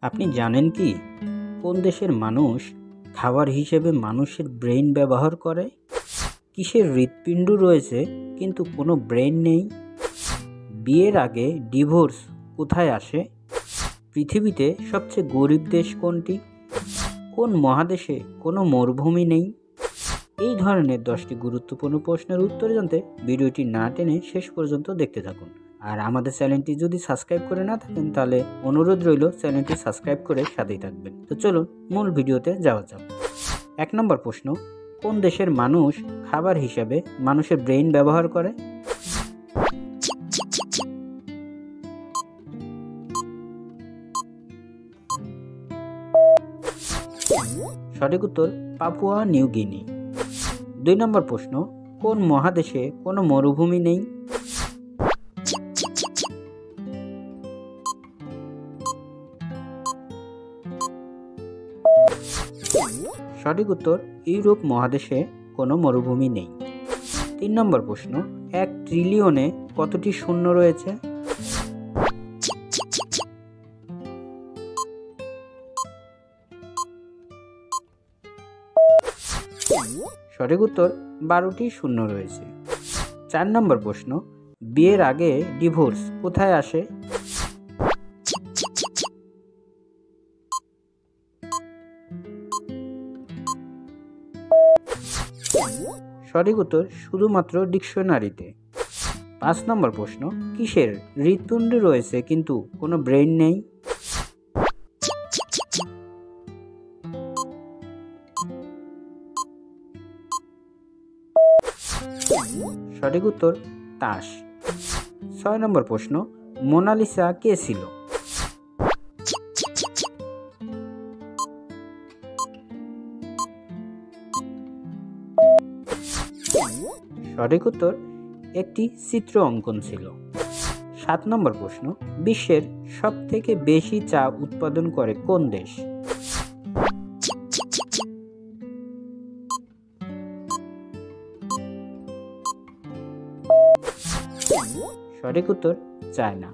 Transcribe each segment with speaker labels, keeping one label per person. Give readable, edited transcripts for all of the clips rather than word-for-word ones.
Speaker 1: আপনি জানেন কি কোন দেশের মানুষ খাবার হিসেবে মানুষের ব্রেন ব্যবহার করে? কিসের হৃৎপিণ্ড রয়েছে কিন্তু কোনো ব্রেন নেই? বিয়ের আগে ডিভোর্স কোথায় আসে? পৃথিবীতে সবচেয়ে গরিব দেশ কোনটি? কোন মহাদেশে কোনো মরুভূমি নেই? এই ধরনের 10টি গুরুত্বপূর্ণ প্রশ্নের উত্তর জানতে ভিডিওটি না টেনে শেষ পর্যন্ত দেখতে থাকুন। আর আমাদের চ্যানেলটি যদি সাবস্ক্রাইব করে না থাকেন তাহলে অনুরোধ রইল চ্যানেলটি সাবস্ক্রাইব করে সাথেই থাকবেন। তো চলুন মূল ভিডিওতে যাওয়া যাক। 1 নম্বর প্রশ্ন, কোন দেশের মানুষ খাবার হিসাবে মানুষের ব্রেন ব্যবহার করে? সঠিক উত্তর পাপুয়া নিউ গিনি। 2 নম্বর প্রশ্ন, কোন মহাদেশে কোনো মরুভূমি নেই? সঠিক উত্তর ইউরোপ মহাদেশে কোনো মরুভূমি নেই। 3 নম্বর প্রশ্ন, 1 ট্রিলিয়নে কতটি শূন্য রয়েছে? সঠিক উত্তর 12টি শূন্য রয়েছে। 4 নম্বর প্রশ্ন, বিয়ের আগে ডিভোর্স কোথায় আসে? সঠিক উত্তর শুধুমাত্র ডিকশনারিতে। 5 নম্বর প্রশ্ন, কিসের হৃৎপিণ্ড রয়েছে কিন্তু কোনো ব্রেন নেই? সঠিক উত্তর তাস। 6 নম্বর প্রশ্ন, মোনালিসা কে ছিল? সঠিক উত্তর একটি চিত্র অঙ্কন ছিল। 7 নম্বর প্রশ্ন, বিশ্বের সবথেকে বেশি চা উৎপাদন করে কোন দেশ? সঠিক উত্তর চায়না।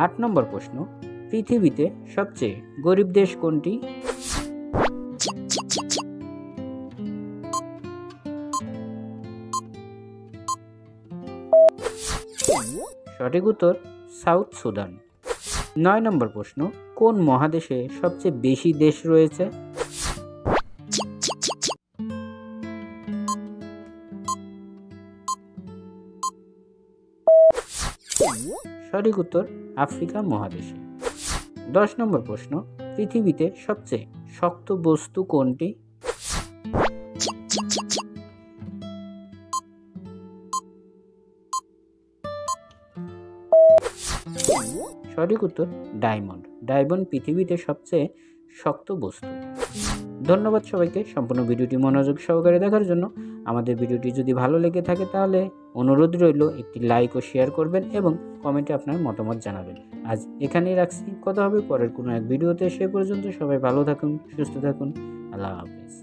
Speaker 1: 8 নম্বর প্রশ্ন, পৃথিবীতে সবচেয়ে গরিব দেশ কোনটি? সঠিক উত্তর সাউথ সুদান। 9 নম্বর প্রশ্ন, কোন মহাদেশে সবচেয়ে বেশি দেশ রয়েছে? সঠিক উত্তর আফ্রিকা মহাদেশে। 10 নম্বর প্রশ্ন, পৃথিবীতে সবচেয়ে শক্ত বস্তু কোনটি? সঠিক উত্তর ডায়মন্ড। ডায়মন্ড পৃথিবীতে সবচেয়ে শক্ত বস্তু। ধন্যবাদ সবাইকে সম্পূর্ণ ভিডিওটি মনোযোগ সহকারে দেখার জন্য। আমাদের ভিডিওটি যদি ভালো লেগে থাকে তাহলে অনুরোধ রইল একটি লাইক ও শেয়ার করবেন এবং কমেন্টে আপনার মতামত জানাবেন। আজ এখানেই রাখছি, কথা হবে পরের কোনো এক ভিডিওতে। সে পর্যন্ত সবাই ভালো থাকুন, সুস্থ থাকুন। আল্লাহ হাফেজ।